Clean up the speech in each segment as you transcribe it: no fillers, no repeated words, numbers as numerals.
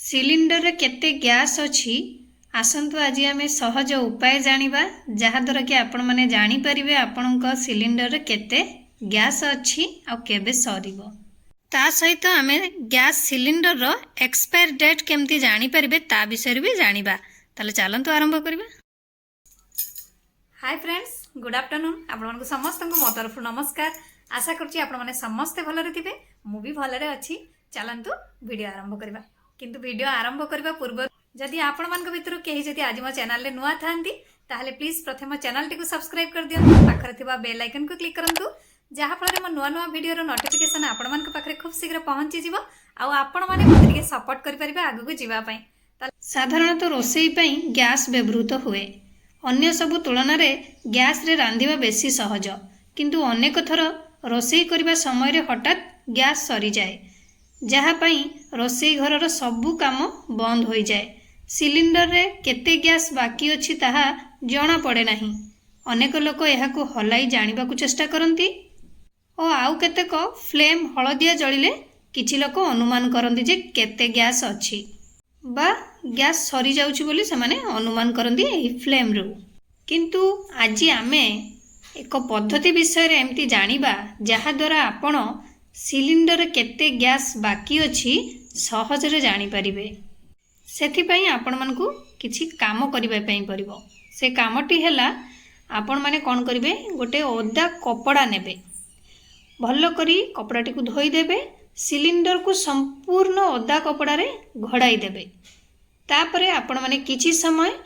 Cylinder रे केते gas अछि आसंतु आज आम सहज उपाय जानिबा जहाद्वारा कि आपण माने जानी परिबे आपणक सिलिंडर रे केते गैस अछि आ केबे सरीबो। ता सहित आम गैस सिलिंडर रो एक्सपायर डेट केमती जानी परिबे ता विषय भी जानिबा। ताले चलंतु आरंभ करिबा। Hi friends, good afternoon. आपन समस्त मो तरफ नमस्कार। आशा करछि आपण माने समस्त भलरे थिबे, मु भी भलरे अछि। चलंतु वीडियो आरंभ करिबा। किंतु वीडियो आरंभ करबा पूर्व जदि आपण मानक भितर केही जदि आज मो चैनल रे नुआ थांती ताहले प्लीज प्रथम चैनल टिको सब्सक्राइब कर दियंतु, पाखरे थिबा बेल आइकन को क्लिक करंतु जहा फଳରେ मो नुआ नुआ वीडियो रो नोटिफिकेशन आपण मानक पाखरे खूब शीघ्र पहुंची जिवो आ आपण माने मते के सपोर्ट करि परिबे आगु को जीवा पई। साधारणतः रोषेई पई गैस व्यवहृत हुए। अन्य सबु तुलन रे गैस रे रांधिबा बेसी सहज, किंतु अनेक थर रोषेई करिबा समय रे हठात गैस सरी जाए, जहा पई रोषेई घर रो सबु काम बंद होई जाए। सिलिंडर रे केते गैस बाकी अछि ताहा जणा पड़े नाही। अनेक लोक एहाकु हलाई जानिबाकु चेष्टा करंती ओ आउ केतेक फ्लेम हळदिया जळिले किछि लोक अनुमान करंती जे केते गैस अछि बा गैस सरी जाउछि बोली सेमाने अनुमान करंती एही फ्लेम रो। किंतु आजि आमे एक पद्धति विषय रे एमती जानिबा जहा द्वारा आपण सिलिंडर केते गैस बाकी अछि सहज रे जानि परिबे। सेथि पई आपण मानकु किछि काम करिबा पई परिबो। से कामटी हैला आपण माने कोन करिवे, गोटे ओदा कपड़ा नेबे, भल्लो करी कपड़ाटी को धोई देबे, सिलिंडर को संपूर्ण ओदा कपड़ा रे घड़ाई देबे। तापरे आपण माने किछि समय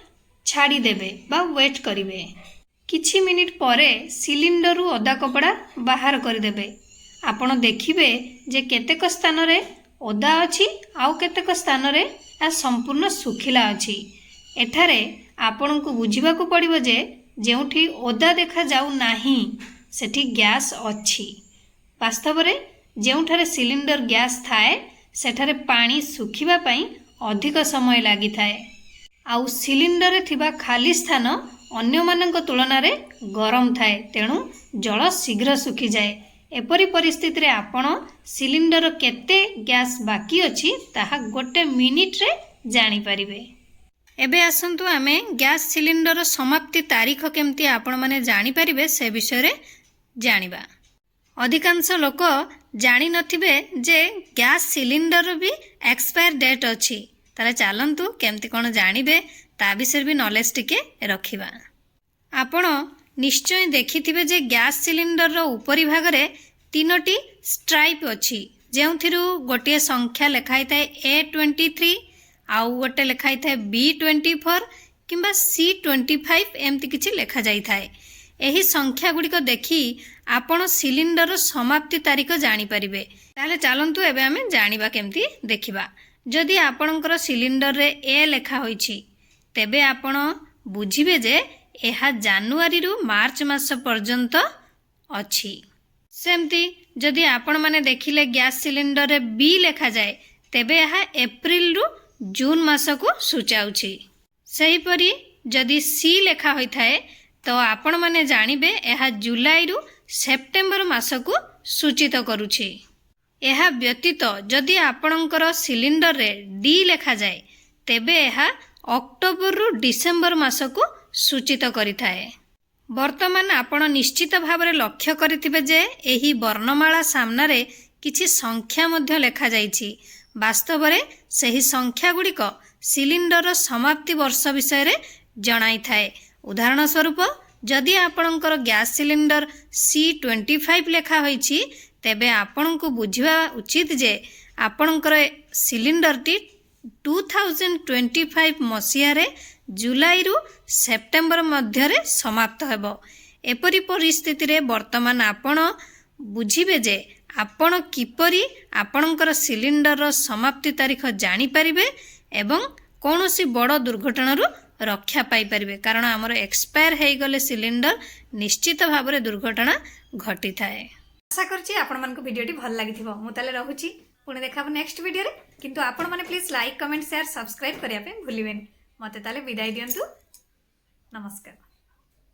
छाड़ी देबे बा वेट करिवे। किछि मिनिट परे सिलिंडर रु ओदा कपड़ा बाहर कर देबे। आपण देखिबे जे केतेक स्थान रे ओदा अछि आउ केतेक स्थान रे आ संपूर्ण सुखिला अछि। एठारे आपण को बुझिबा को पड़िबो जे जेउठी ओदा देखा जाउ नाही सेठी गैस अछि। वास्तव रे जेउठारे सिलिंडर गैस थाए सेठारे पानी सुखिबा पई अधिक समय लागि थाए, आउ सिलिंडर रे थिबा खाली स्थान अन्य मानक तुलना रे गरम थाए, तेणु जल शीघ्र सुखी जाए। एपरी परिस्थिति रे आपण सिलिंडर केते गैस बाकी अछि ताहा गोटे मिनिट रे जानि परिबे। एबे आसंतु आमे गैस सिलिंडर समाप्ति तारीख केमती आपण माने जानि परिबे से विषय रे जानिबा। अधिकांश लोक जानि नथिबे जे गैस सिलिंडर भी एक्सपायर डेट अछि। ताले चलंतु केमती कोन जानिबे ता विषय भी नॉलेज टिके रखिबा। आपण निश्चय देखिथिबे जे गैस सिलिंडर रो उपरी भाग रे तीनोटी स्ट्राइप अछि, जेउथिरु गोटे संख्या लेखाई थाए A23, आउ गोटे लेखाई थाए B24 किंबा C25 एमती किछि लेखा जाई थाए। एही संख्या गुडी को देखि आपण सिलिंडर समाप्ति तारीख जानि परिबे। ताले चलंतु एबे हमें जानिबा केमती देखिबा। जदि आपणकर सिलिंडर रे ए लेखा होईछि तेबे आपण बुझिबे जे एहा जानुआरी रु मार्च मास पर्यंत अछि। सेमती जदि आपण माने देखिले गैस सिलिंडर रे बी लेखा जाए तेबे एहा एप्रिल रु जून मास को सूचाउछि। सही परी जदि सी लेखा होई थाए तो आपण माने जानिबे एहा जुलाई रु सेप्टेम्बर मास को सूचित करूछि। एहा व्यतीत जदि आपणकर सिलिंडर रे डी लेखा जाए तेबे एहा अक्टोबर रु डिसेम्बर मास को सूचित करिथाए। वर्तमान आपण निश्चित भाव रे लक्ष्य करिथिबे जे एही वर्णमाला सामना रे किछि संख्या मध्य लेखा जाइछि। वास्तव रे सही संख्या गुडी को सिलिंडर समाप्ति वर्ष विषय रे जणाई थाए। उदाहरण स्वरूप जदि आपणकर गैस सिलिंडर C25 लेखा होईछि तेबे आपण को बुझिबा उचित जे आपणकर सिलिंडर टी 2025 मसिया रे जुलाई रु सेप्टेम्बर मध्य रे समाप्त हेबो। एपरी परिस्थिति रे वर्तमान आपण बुझिबे जे आपण किपरि आपणकर सिलिंडर रो समाप्ति तारीख जानि परिबे एवं कोनोसी बड़ दुर्घटना रु रक्षा पाई परिबे, कारण हमर एक्सपायर हेई गले सिलिंडर निश्चित भाव रे दुर्घटना घटी थाए। आशा करछि आपण मन को वीडियो टी भल लागिथिबो। मु ताले रहूछि, पुणी देखाबो नेक्स्ट वीडियो रे। किंतु आपण माने please like comment share subscribe करिया पे भूलिबेनी। मते ताले विदाई दियंतु। नमस्कार।